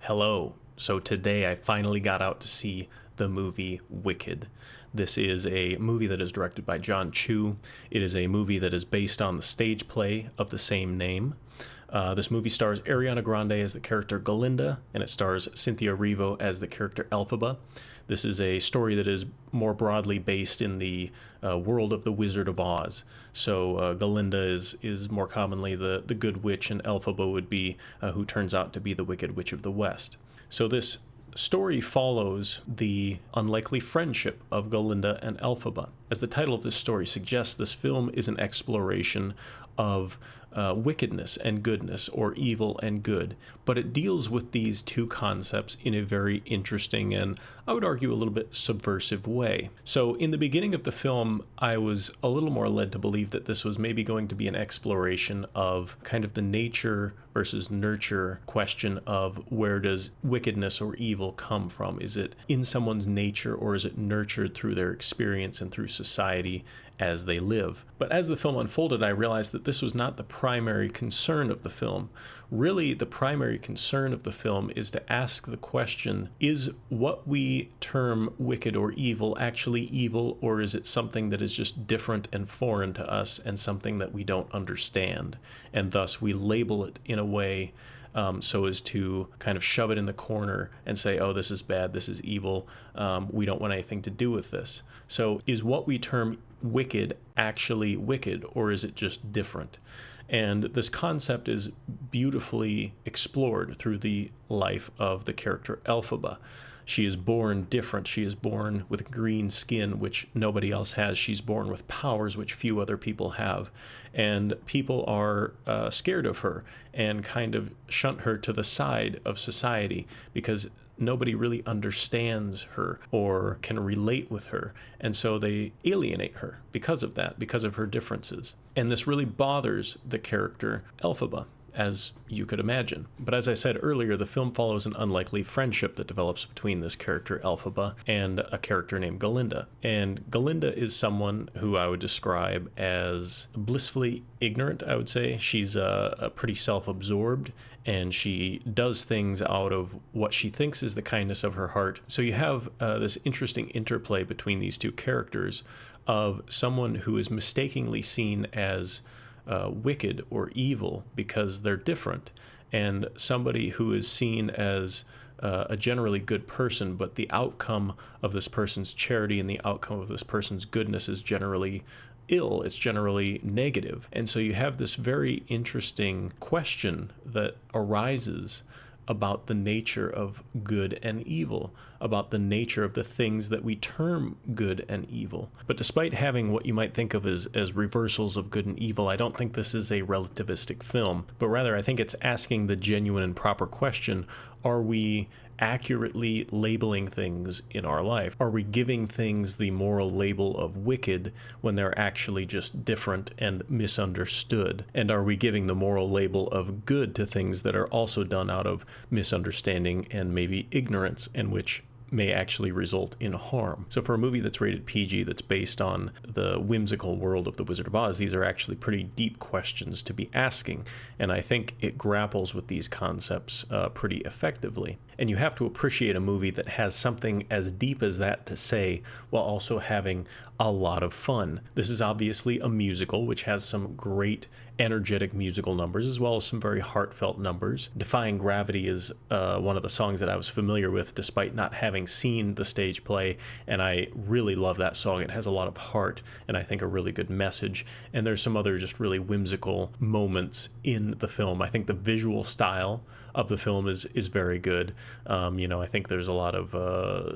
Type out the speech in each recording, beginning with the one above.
Hello. So today I finally got out to see the movie Wicked. This is a movie that is directed by Jon Chu. It is a movie that is based on the stage play of the same name. This movie stars Ariana Grande as the character Galinda, and it stars Cynthia Erivo as the character Elphaba. This is a story that is more broadly based in the world of the Wizard of Oz. So Galinda is more commonly the good witch, and Elphaba would be who turns out to be the Wicked Witch of the West. So this story follows the unlikely friendship of Galinda and Elphaba. As the title of this story suggests, this film is an exploration of wickedness and goodness, or evil and good. But it deals with these two concepts in a very interesting and, I would argue, a little bit subversive way. So in the beginning of the film, I was a little more led to believe that this was maybe going to be an exploration of kind of the nature versus nurture question of where does wickedness or evil come from? Is it in someone's nature, or is it nurtured through their experience and through society as they live? But as the film unfolded, I realized that this was not the primary concern of the film. Really, the primary concern of the film is to ask the question, is what we term wicked or evil actually evil, or is it something that is just different and foreign to us and something that we don't understand? And thus we label it in a way so as to kind of shove it in the corner and say, oh, this is bad, this is evil, we don't want anything to do with this. So is what we term wicked actually wicked, or is it just different? And this concept is beautifully explored through the life of the character Elphaba. She is born different. She is born with green skin, which nobody else has. She's born with powers which few other people have. And people are scared of her and kind of shunt her to the side of society because nobody really understands her or can relate with her. And so they alienate her because of that, because of her differences. And this really bothers the character Elphaba, as you could imagine. But as I said earlier, the film follows an unlikely friendship that develops between this character Elphaba and a character named Galinda. And Galinda is someone who I would describe as blissfully ignorant, I would say. She's a pretty self-absorbed, and she does things out of what she thinks is the kindness of her heart. So you have this interesting interplay between these two characters of someone who is mistakenly seen as wicked or evil because they're different, and somebody who is seen as a generally good person, but the outcome of this person's charity and the outcome of this person's goodness is generally ill, it's generally negative. And so you have this very interesting question that arises about the nature of good and evil, about the nature of the things that we term good and evil. But despite having what you might think of as reversals of good and evil, I don't think this is a relativistic film, but rather I think it's asking the genuine and proper question, are we accurately labeling things in our life? Are we giving things the moral label of wicked when they're actually just different and misunderstood? And are we giving the moral label of good to things that are also done out of misunderstanding and maybe ignorance, and which may actually result in harm? So for a movie that's rated PG, that's based on the whimsical world of the Wizard of Oz, these are actually pretty deep questions to be asking, and I think it grapples with these concepts pretty effectively. And you have to appreciate a movie that has something as deep as that to say while also having a lot of fun. This is obviously a musical, which has some great energetic musical numbers as well as some very heartfelt numbers. Defying Gravity is one of the songs that I was familiar with despite not having seen the stage play, and I really love that song. It has a lot of heart and I think a really good message, and there's some other just really whimsical moments in the film. I think the visual style of the film is very good. I think there's a lot of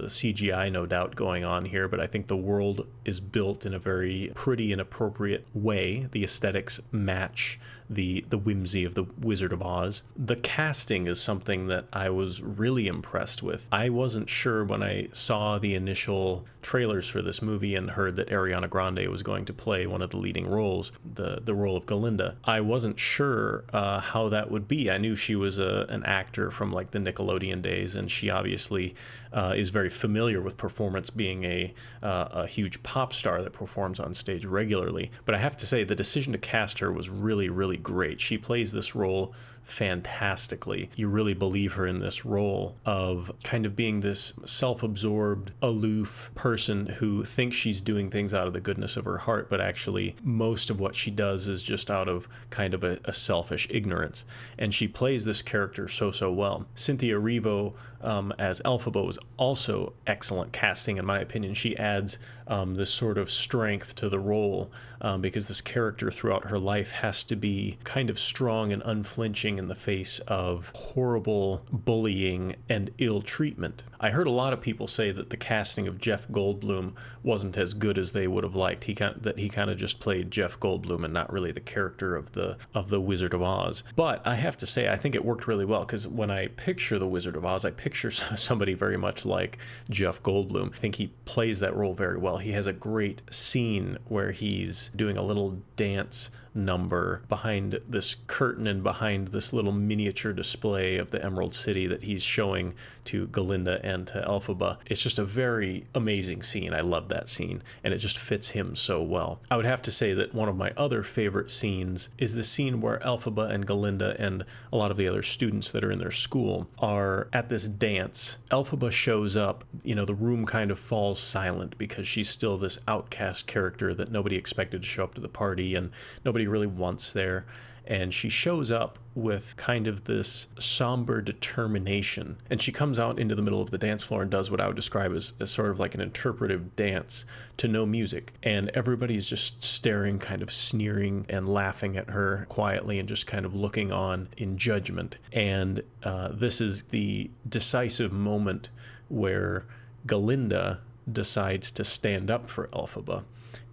CGI, no doubt, going on here, but I think the world is built in a very pretty and appropriate way. The aesthetics match the whimsy of the Wizard of Oz. The casting is something that I was really impressed with. I wasn't sure when I saw the initial trailers for this movie and heard that Ariana Grande was going to play one of the leading roles, the role of Galinda. I wasn't sure how that would be. I knew she was an actor from like the Nickelodeon days, and she obviously is very familiar with performance, being a huge pop star that performs on stage regularly. But I have to say, the decision to cast her was really, really great. She plays this role fantastically. You really believe her in this role of kind of being this self-absorbed, aloof person who thinks she's doing things out of the goodness of her heart, but actually most of what she does is just out of kind of a selfish ignorance. And she plays this character so well. Cynthia Erivo as Elphaba was also excellent casting, in my opinion. She adds this sort of strength to the role because this character throughout her life has to be kind of strong and unflinching in the face of horrible bullying and ill treatment. I heard a lot of people say that the casting of Jeff Goldblum wasn't as good as they would have liked. He kind of just played Jeff Goldblum and not really the character of the Wizard of Oz. But I have to say, I think it worked really well, because when I picture the Wizard of Oz, I picture somebody very much like Jeff Goldblum. I think he plays that role very well. He has a great scene where he's doing a little dance number behind this curtain and behind this little miniature display of the Emerald City that he's showing to Galinda and to Elphaba. It's just a very amazing scene. I love that scene, and it just fits him so well. I would have to say that one of my other favorite scenes is the scene where Elphaba and Galinda and a lot of the other students that are in their school are at this dance. Elphaba shows up, the room kind of falls silent because she's still this outcast character that nobody expected to show up to the party and nobody really wants there. And she shows up with kind of this somber determination. And she comes out into the middle of the dance floor and does what I would describe as sort of like an interpretive dance to no music. And everybody's just staring, kind of sneering and laughing at her quietly and just kind of looking on in judgment. And this is the decisive moment where Galinda decides to stand up for Elphaba.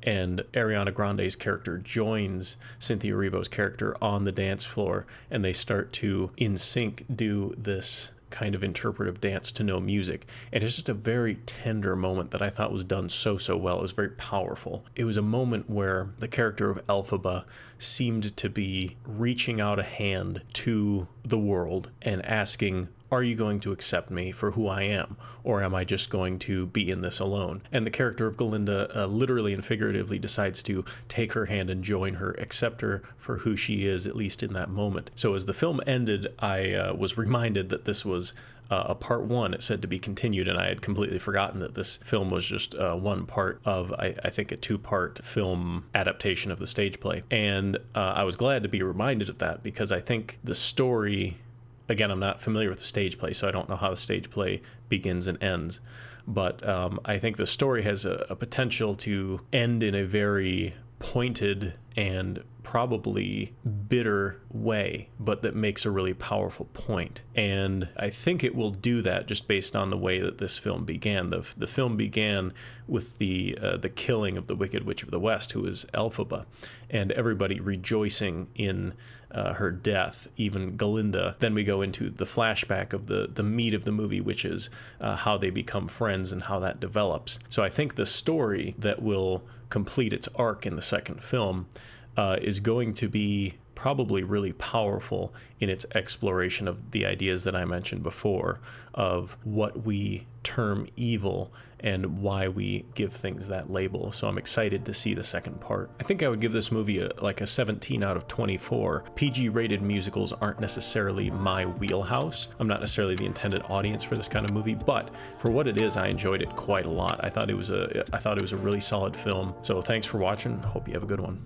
And Ariana Grande's character joins Cynthia Erivo's character on the dance floor, and they start to, in sync, do this kind of interpretive dance to no music. And it's just a very tender moment that I thought was done so well. It was very powerful. It was a moment where the character of Elphaba seemed to be reaching out a hand to the world and asking, are you going to accept me for who I am? Or am I just going to be in this alone? And the character of Galinda literally and figuratively decides to take her hand and join her, accept her for who she is, at least in that moment. So as the film ended, I was reminded that this was a part one. It said to be continued, and I had completely forgotten that this film was just one part of, I think, a two-part film adaptation of the stage play. And I was glad to be reminded of that, because I think the story... Again, I'm not familiar with the stage play, so I don't know how the stage play begins and ends. But I think the story has a potential to end in a very pointed and probably bitter way, but that makes a really powerful point. And I think it will do that just based on the way that this film began. The film began with the killing of the Wicked Witch of the West, who is Elphaba, and everybody rejoicing in her death, even Galinda. Then we go into the flashback of the meat of the movie, which is how they become friends and how that develops. So I think the story that will complete its arc in the second film is going to be probably really powerful in its exploration of the ideas that I mentioned before, of what we term evil and why we give things that label. So I'm excited to see the second part. I think I would give this movie a 17 out of 24. PG-rated musicals aren't necessarily my wheelhouse. I'm not necessarily the intended audience for this kind of movie, but for what it is, I enjoyed it quite a lot. I thought it was a really solid film. So thanks for watching. Hope you have a good one.